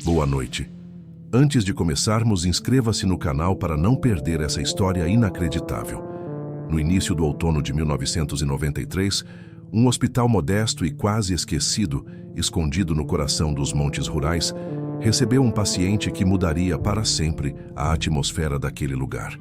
Boa noite. Antes de começarmos, inscreva-se no canal para não perder essa história inacreditável. No início do outono de 1993, um hospital modesto e quase esquecido, escondido no coração dos montes rurais, recebeu um paciente que mudaria para sempre a atmosfera daquele lugar.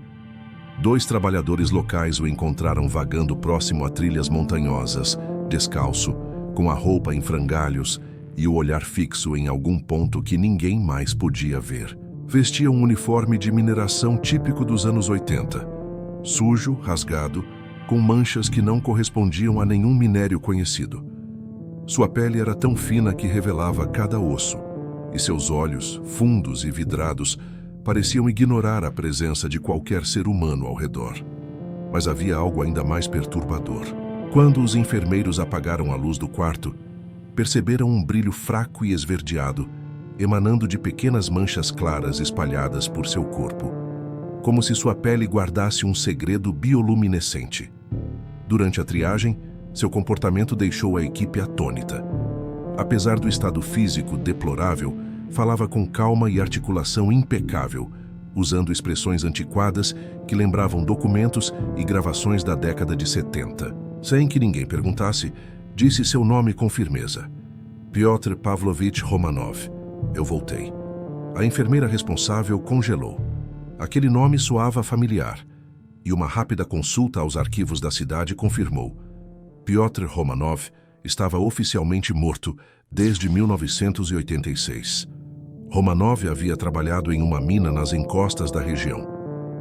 2 trabalhadores locais o encontraram vagando próximo a trilhas montanhosas, descalço, com a roupa em frangalhos e o olhar fixo em algum ponto que ninguém mais podia ver. Vestia um uniforme de mineração típico dos anos 80, sujo, rasgado, com manchas que não correspondiam a nenhum minério conhecido. Sua pele era tão fina que revelava cada osso, e seus olhos, fundos e vidrados, pareciam ignorar a presença de qualquer ser humano ao redor. Mas havia algo ainda mais perturbador. Quando os enfermeiros apagaram a luz do quarto, perceberam um brilho fraco e esverdeado, emanando de pequenas manchas claras espalhadas por seu corpo, como se sua pele guardasse um segredo bioluminescente. Durante a triagem, seu comportamento deixou a equipe atônita. Apesar do estado físico deplorável, falava com calma e articulação impecável, usando expressões antiquadas que lembravam documentos e gravações da década de 70. Sem que ninguém perguntasse, disse seu nome com firmeza. Piotr Pavlovich Romanov. Eu voltei. A enfermeira responsável congelou. Aquele nome soava familiar, e uma rápida consulta aos arquivos da cidade confirmou. Piotr Romanov estava oficialmente morto desde 1986. Romanov havia trabalhado em uma mina nas encostas da região.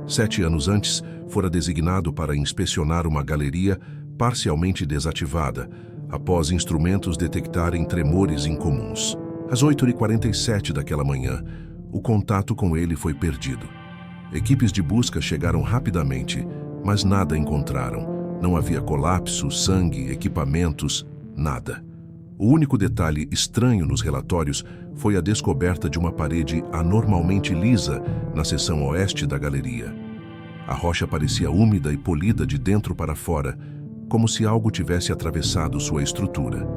7 anos antes, fora designado para inspecionar uma galeria parcialmente desativada, após instrumentos detectarem tremores incomuns. Às 8h47 daquela manhã, o contato com ele foi perdido. Equipes de busca chegaram rapidamente, mas nada encontraram. Não havia colapso, sangue, equipamentos, nada. O único detalhe estranho nos relatórios foi a descoberta de uma parede anormalmente lisa na seção oeste da galeria. A rocha parecia úmida e polida de dentro para fora, como se algo tivesse atravessado sua estrutura.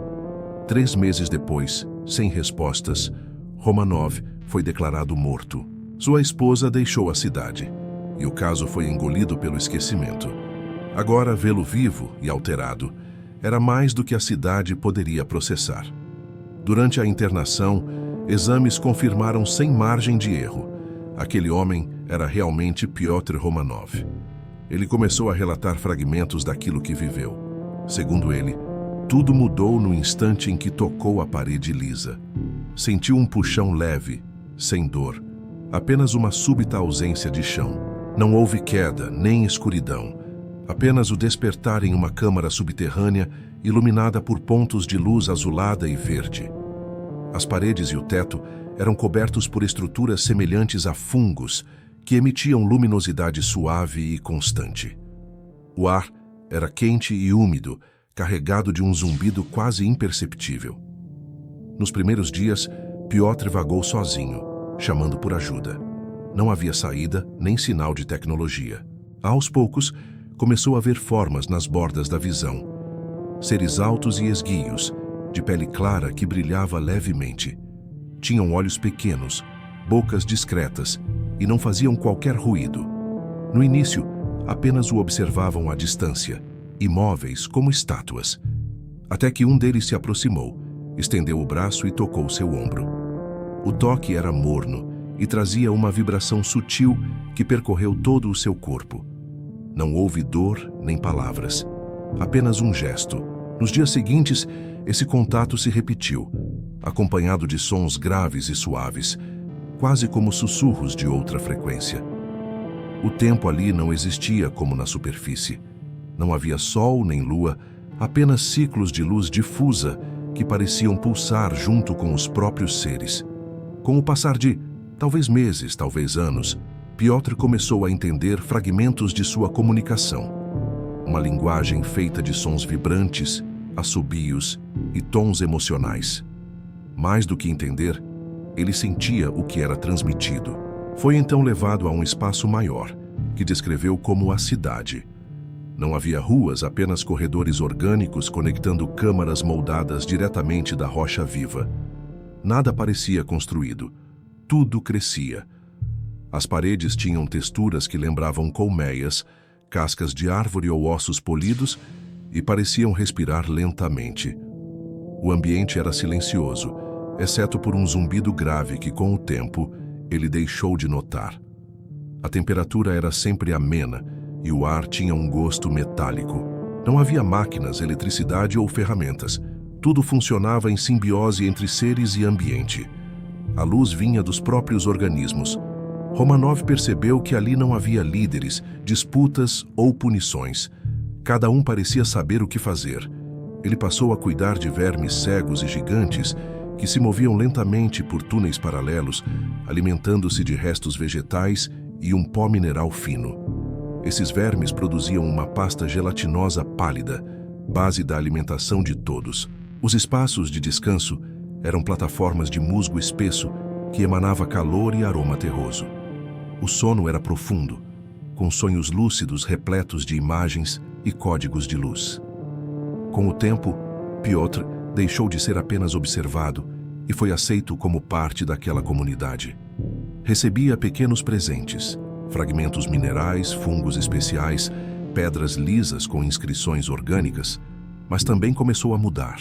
3 meses depois, sem respostas, Romanov foi declarado morto. Sua esposa deixou a cidade, e o caso foi engolido pelo esquecimento. Agora, vê-lo vivo e alterado era mais do que a cidade poderia processar. Durante a internação, exames confirmaram sem margem de erro. Aquele homem era realmente Piotr Romanov. Ele começou a relatar fragmentos daquilo que viveu. Segundo ele, tudo mudou no instante em que tocou a parede lisa. Sentiu um puxão leve, sem dor, apenas uma súbita ausência de chão. Não houve queda, nem escuridão, apenas o despertar em uma câmara subterrânea iluminada por pontos de luz azulada e verde. As paredes e o teto eram cobertos por estruturas semelhantes a fungos, que emitiam luminosidade suave e constante. O ar era quente e úmido, carregado de um zumbido quase imperceptível. Nos primeiros dias, Piotr vagou sozinho, chamando por ajuda. Não havia saída nem sinal de tecnologia. Aos poucos, começou a ver formas nas bordas da visão. Seres altos e esguios, de pele clara que brilhava levemente. Tinham olhos pequenos, bocas discretas, e não faziam qualquer ruído. No início, apenas o observavam à distância, imóveis como estátuas. Até que um deles se aproximou, estendeu o braço e tocou seu ombro. O toque era morno e trazia uma vibração sutil que percorreu todo o seu corpo. Não houve dor nem palavras, apenas um gesto. Nos dias seguintes, esse contato se repetiu, acompanhado de sons graves e suaves, quase como sussurros de outra frequência. O tempo ali não existia como na superfície. Não havia sol nem lua, apenas ciclos de luz difusa que pareciam pulsar junto com os próprios seres. Com o passar de, talvez meses, talvez anos, Piotr começou a entender fragmentos de sua comunicação. Uma linguagem feita de sons vibrantes, assobios e tons emocionais. Mais do que entender, ele sentia o que era transmitido. Foi então levado a um espaço maior, que descreveu como a cidade. Não havia ruas, apenas corredores orgânicos conectando câmaras moldadas diretamente da rocha viva. Nada parecia construído, tudo crescia. As paredes tinham texturas que lembravam colmeias, cascas de árvore ou ossos polidos e pareciam respirar lentamente. O ambiente era silencioso, exceto por um zumbido grave que, com o tempo, ele deixou de notar. A temperatura era sempre amena e o ar tinha um gosto metálico. Não havia máquinas, eletricidade ou ferramentas. Tudo funcionava em simbiose entre seres e ambiente. A luz vinha dos próprios organismos. Romanov percebeu que ali não havia líderes, disputas ou punições. Cada um parecia saber o que fazer. Ele passou a cuidar de vermes cegos e gigantes que se moviam lentamente por túneis paralelos, alimentando-se de restos vegetais e um pó mineral fino. Esses vermes produziam uma pasta gelatinosa pálida, base da alimentação de todos. Os espaços de descanso eram plataformas de musgo espesso que emanava calor e aroma terroso. O sono era profundo, com sonhos lúcidos repletos de imagens e códigos de luz. Com o tempo, Piotr deixou de ser apenas observado e foi aceito como parte daquela comunidade. Recebia pequenos presentes, fragmentos minerais, fungos especiais, pedras lisas com inscrições orgânicas, mas também começou a mudar.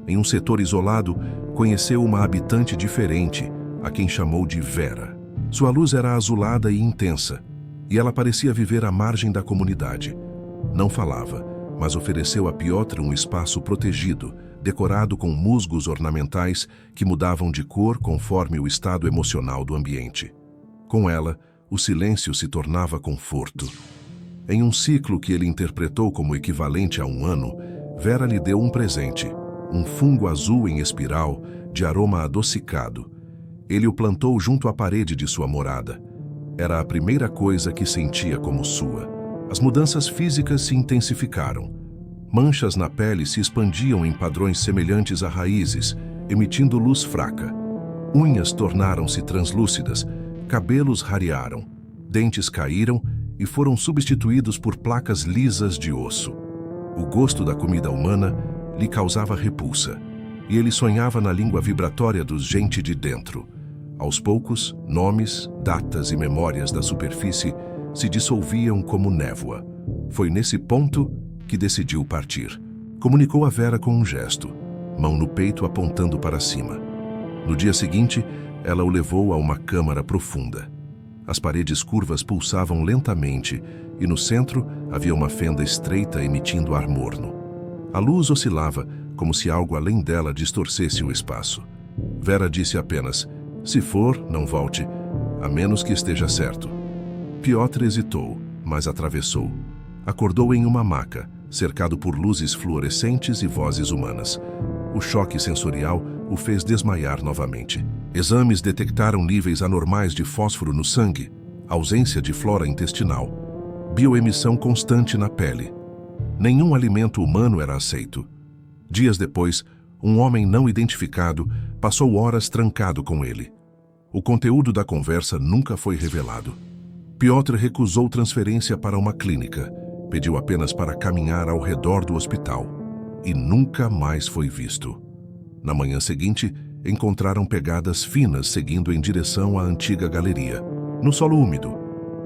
Em um setor isolado, conheceu uma habitante diferente, a quem chamou de Vera. Sua luz era azulada e intensa, e ela parecia viver à margem da comunidade. Não falava, mas ofereceu a Piotr um espaço protegido, decorado com musgos ornamentais que mudavam de cor conforme o estado emocional do ambiente. Com ela, o silêncio se tornava conforto. Em um ciclo que ele interpretou como equivalente a um ano, Vera lhe deu um presente, um fungo azul em espiral, de aroma adocicado. Ele o plantou junto à parede de sua morada. Era a primeira coisa que sentia como sua. As mudanças físicas se intensificaram. Manchas na pele se expandiam em padrões semelhantes a raízes, emitindo luz fraca. Unhas tornaram-se translúcidas, cabelos rarearam, dentes caíram e foram substituídos por placas lisas de osso. O gosto da comida humana lhe causava repulsa, e ele sonhava na língua vibratória dos gente de dentro. Aos poucos, nomes, datas e memórias da superfície se dissolviam como névoa. Foi nesse ponto que decidiu partir. Comunicou a Vera com um gesto, mão no peito apontando para cima. No dia seguinte, ela o levou a uma câmara profunda. As paredes curvas pulsavam lentamente e no centro havia uma fenda estreita emitindo ar morno. A luz oscilava, como se algo além dela distorcesse o espaço. Vera disse apenas: "Se for, não volte, a menos que esteja certo." Piotr hesitou, mas atravessou. Acordou em uma maca, cercado por luzes fluorescentes e vozes humanas. O choque sensorial o fez desmaiar novamente. Exames detectaram níveis anormais de fósforo no sangue, ausência de flora intestinal, bioemissão constante na pele. Nenhum alimento humano era aceito. Dias depois, um homem não identificado passou horas trancado com ele. O conteúdo da conversa nunca foi revelado. Piotr recusou transferência para uma clínica, pediu apenas para caminhar ao redor do hospital e nunca mais foi visto. Na manhã seguinte, encontraram pegadas finas seguindo em direção à antiga galeria. No solo úmido,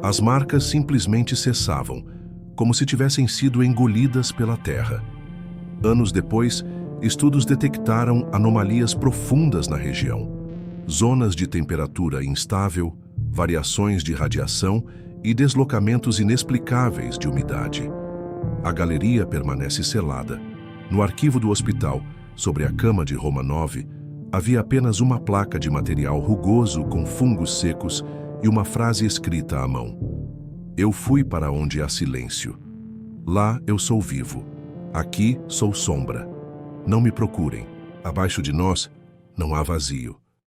as marcas simplesmente cessavam, como se tivessem sido engolidas pela terra. Anos depois, estudos detectaram anomalias profundas na região, zonas de temperatura instável, variações de radiação e deslocamentos inexplicáveis de umidade. A galeria permanece selada. No arquivo do hospital, sobre a cama de Romanov, havia apenas uma placa de material rugoso com fungos secos e uma frase escrita à mão: "Eu fui para onde há silêncio. Lá eu sou vivo. Aqui sou sombra. Não me procurem. Abaixo de nós não há vazio."